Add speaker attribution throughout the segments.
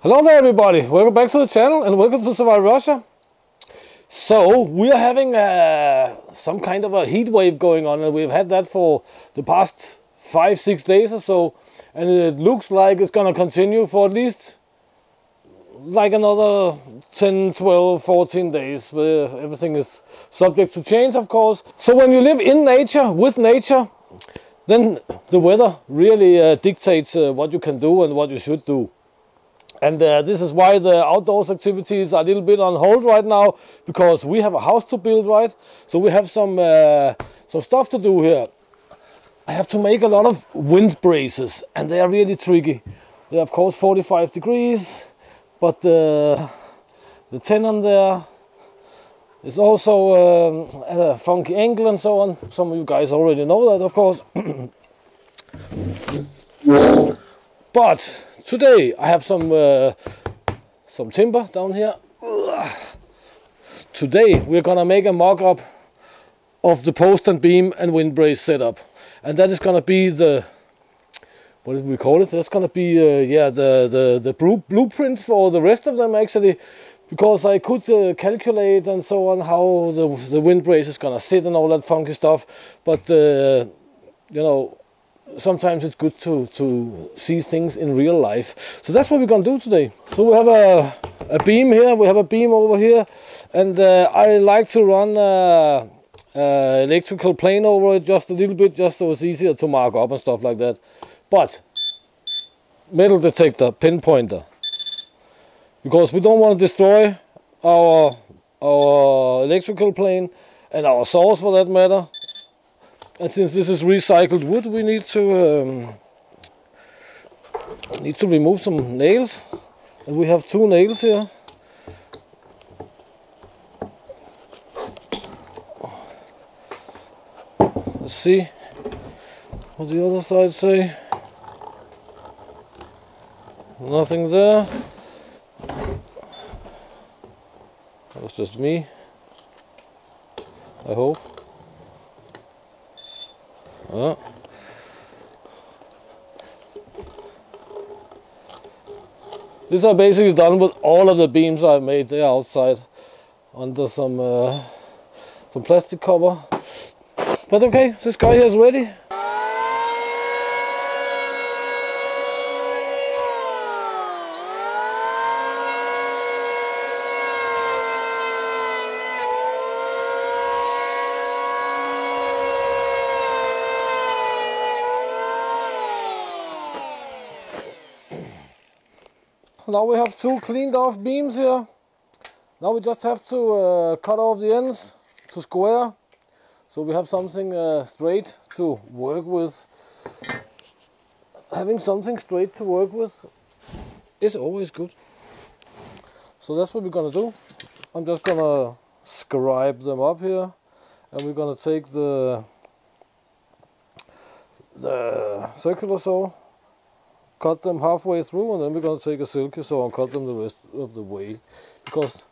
Speaker 1: Hello there everybody, welcome back to the channel and welcome to Survive Russia. So we are having some kind of a heat wave going on, and we've had that for the past 5-6 days or so, and it looks like it's gonna continue for at least like another 10, 12, 14 days, where everything is subject to change, of course. So when you live in nature, with nature, then the weather really dictates what you can do and what you should do. And this is why the outdoors activities are a little bit on hold right now, because we have a house to build, right? So we have some stuff to do here. I have to make a lot of wind braces, and they are really tricky. They're of course 45 degrees, but the tenon there is also at a funky angle and so on. Some of you guys already know that, of course. But today I have some timber down here. Today we're gonna make a mock-up of the post and beam and wind brace setup, and that is gonna be the, what did we call it? That's gonna be the blueprint for the rest of them, actually, because I could calculate and so on how the wind brace is gonna sit and all that funky stuff. But you know, sometimes it's good to see things in real life. So that's what we're gonna do today. So we have a beam here, we have a beam over here, and I like to run electrical plane over it just a little bit, just so it's easier to mark up and stuff like that. But metal detector, pinpointer, because we don't want to destroy our electrical plane and our saws for that matter. And since this is recycled wood, we need to remove some nails, and we have 2 nails here. Let's see what the other side say. Nothing there. That was just me, I hope. These are basically done with all of the beams I've made. They are outside under some plastic cover. But okay, this guy here is ready. Now we have 2 cleaned off beams here. Now we just have to cut off the ends to square, so we have something straight to work with. Having something straight to work with is always good. So that's what we're gonna do. I'm just gonna scribe them up here, and we're gonna take the circular saw, cut them halfway through, and then we're going to take a Silky saw and cut them the rest of the way, because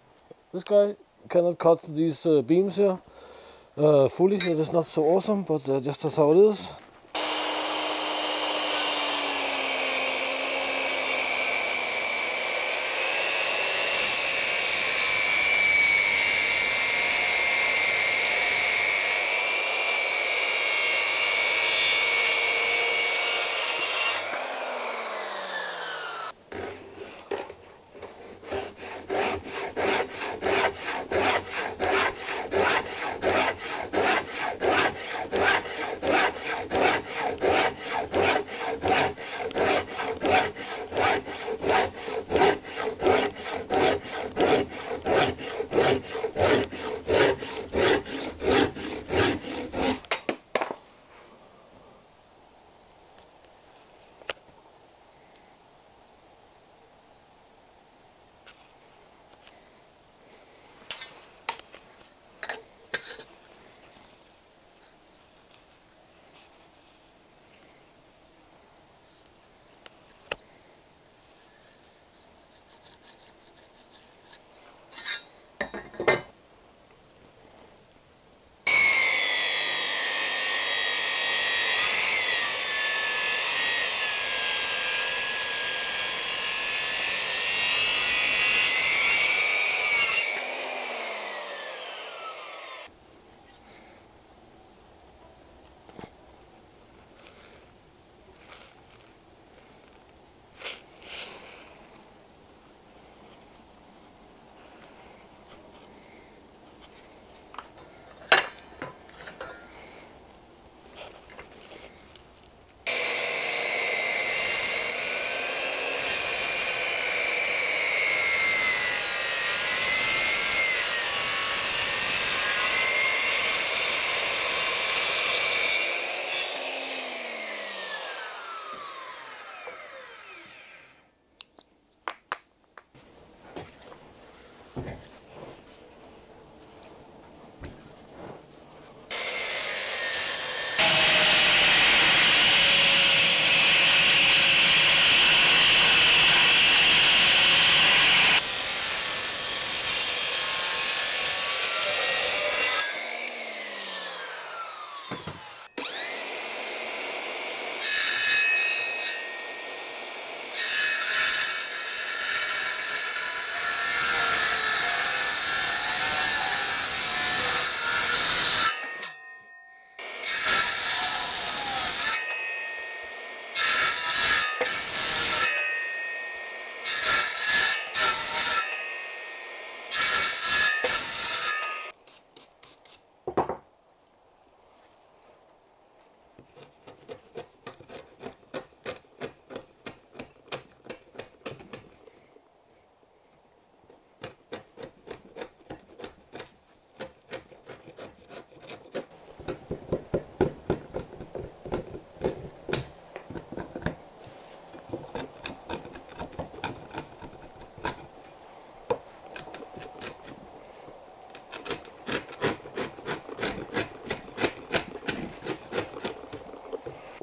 Speaker 1: this guy cannot cut these beams here fully. It is not so awesome, but just that's how it is.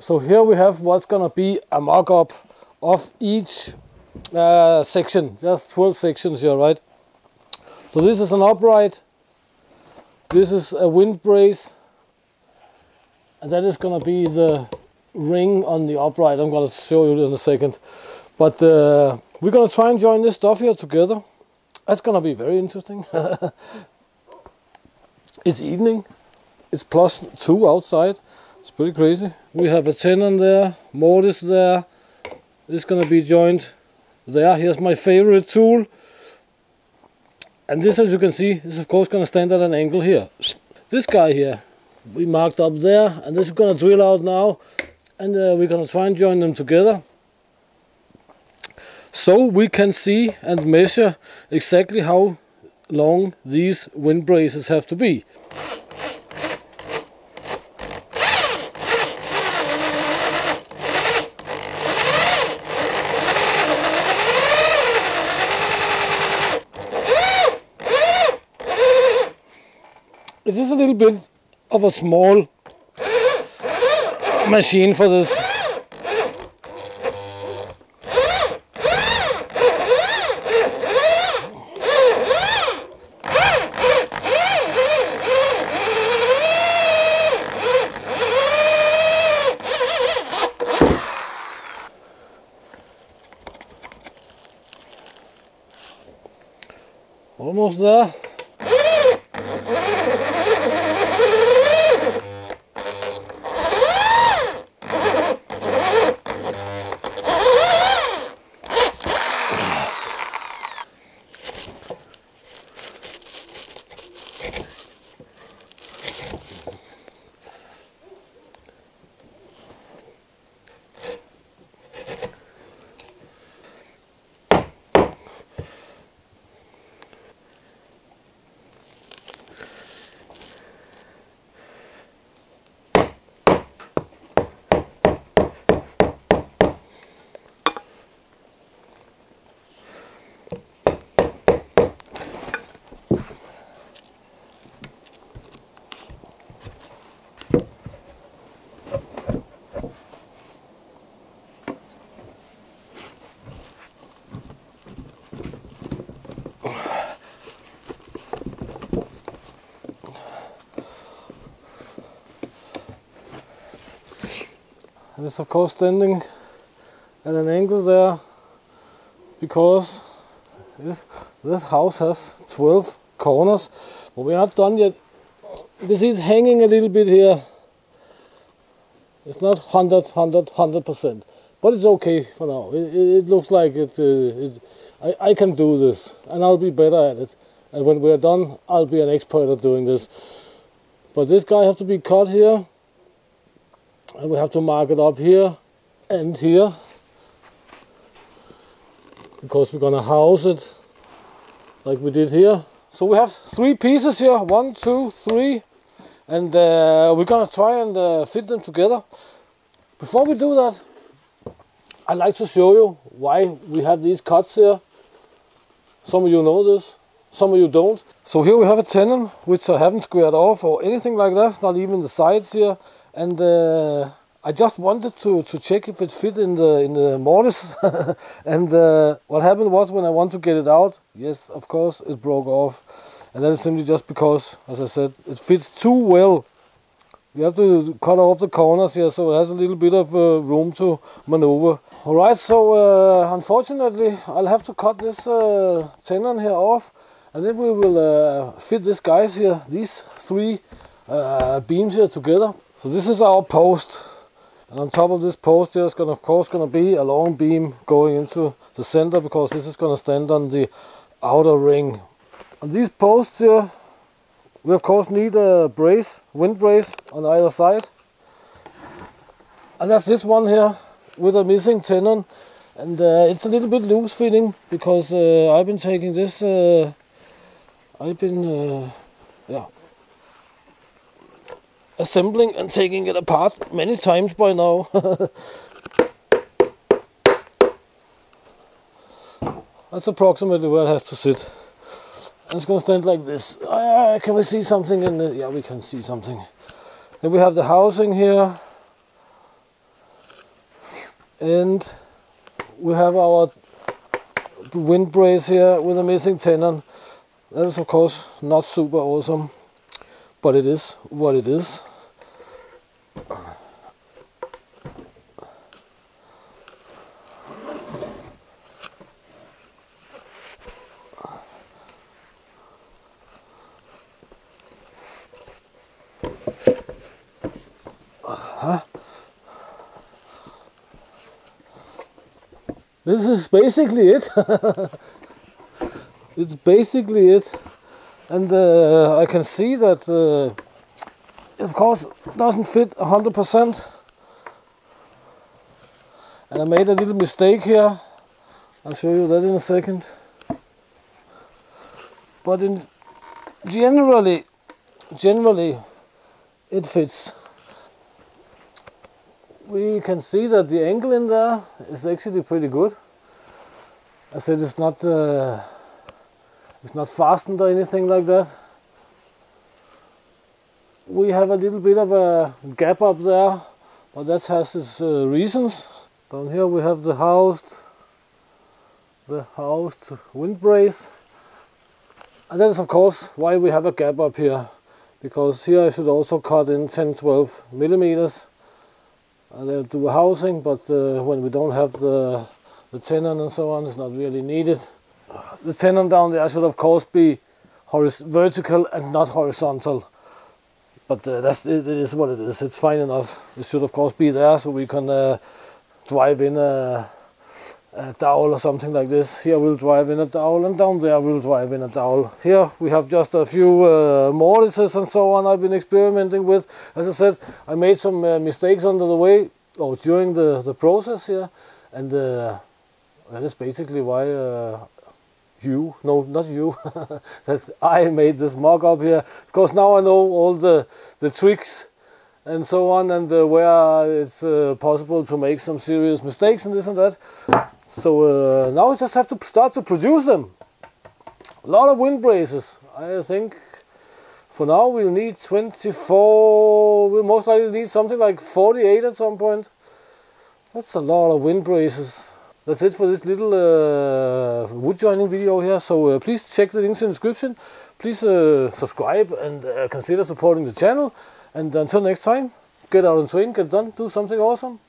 Speaker 1: So here we have what's gonna be a mock-up of each section. There's 12 sections here, right? So this is an upright, this is a wind brace, and that is gonna be the ring on the upright. I'm gonna show you in a second. But we're gonna try and join this stuff here together. That's gonna be very interesting. It's evening, it's +2 outside. It's pretty crazy. We have a tenon there, mortise there. It's gonna be joined there. Here's my favorite tool. And this, as you can see, is of course gonna stand at an angle here. This guy here, we marked up there, and this is gonna drill out now. And we're gonna try and join them together. So we can see and measure exactly how long these wind braces have to be. This is a little bit of a small machine for this. Almost there. And it's of course standing at an angle there because this house has 12 corners, but we're not done yet. This is hanging a little bit here. It's not 100%, but it's okay for now. It looks like I can do this, and I'll be better at it. And when we're done, I'll be an expert at doing this. But this guy has to be cut here. And we have to mark it up here and here because we're gonna house it like we did here. So we have 3 pieces here, 1, 2, 3, and we're gonna try and fit them together. Before we do that, I'd like to show you why we have these cuts here. Some of you know this, some of you don't. So here we have a tenon which I haven't squared off or anything like that, not even the sides here. And I just wanted to check if it fit in the mortise. And what happened was when I want to get it out, yes, of course, it broke off. And that is simply just because, as I said, it fits too well. You have to cut off the corners here, so it has a little bit of room to maneuver. Alright, so unfortunately, I'll have to cut this tenon here off. And then we will fit these guys here, these 3 beams here together. So this is our post, and on top of this post there's of course gonna be a long beam going into the center because this is gonna stand on the outer ring. On these posts here, we of course need a brace, wind brace on either side, and that's this one here with a missing tenon, and it's a little bit loose fitting because I've been taking this. Assembling and taking it apart many times by now. That's approximately where it has to sit. And it's going to stand like this. Can we see something in the... Yeah, we can see something. Then we have the housing here. And we have our wind brace here with a missing tenon. That is of course not super awesome, but it is what it is. This is basically it. It's basically it, and I can see that it of course doesn't fit 100%, and I made a little mistake here. I'll show you that in a second. But generally it fits. We can see that the angle in there is actually pretty good. I said it's not fastened or anything like that. We have a little bit of a gap up there, but that has its reasons. Down here we have the housed wind brace, and that is of course why we have a gap up here, because here I should also cut in 10-12 millimeters. They'll do a housing, but when we don't have the tenon and so on, it's not really needed. The tenon down there should of course be vertical and not horizontal, but it is what it is. It's fine enough. It should of course be there so we can drive in a dowel or something like this. Here we'll drive in a dowel, and down there we'll drive in a dowel. Here we have just a few mortises and so on I've been experimenting with. As I said, I made some mistakes under the way, or during the process here, and that is basically why that I made this mock-up here, because now I know all the tricks and so on, and where it's possible to make some serious mistakes and this and that. So now we just have to start to produce them. A lot of wind braces. I think for now we'll need 24, we'll most likely need something like 48 at some point. That's a lot of wind braces. That's it for this little wood joining video here. So please check the links in the description. Please subscribe and consider supporting the channel. And until next time, get out and swing, get done, do something awesome.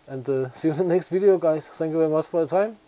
Speaker 1: And see you in the next video, guys. Thank you very much for your time.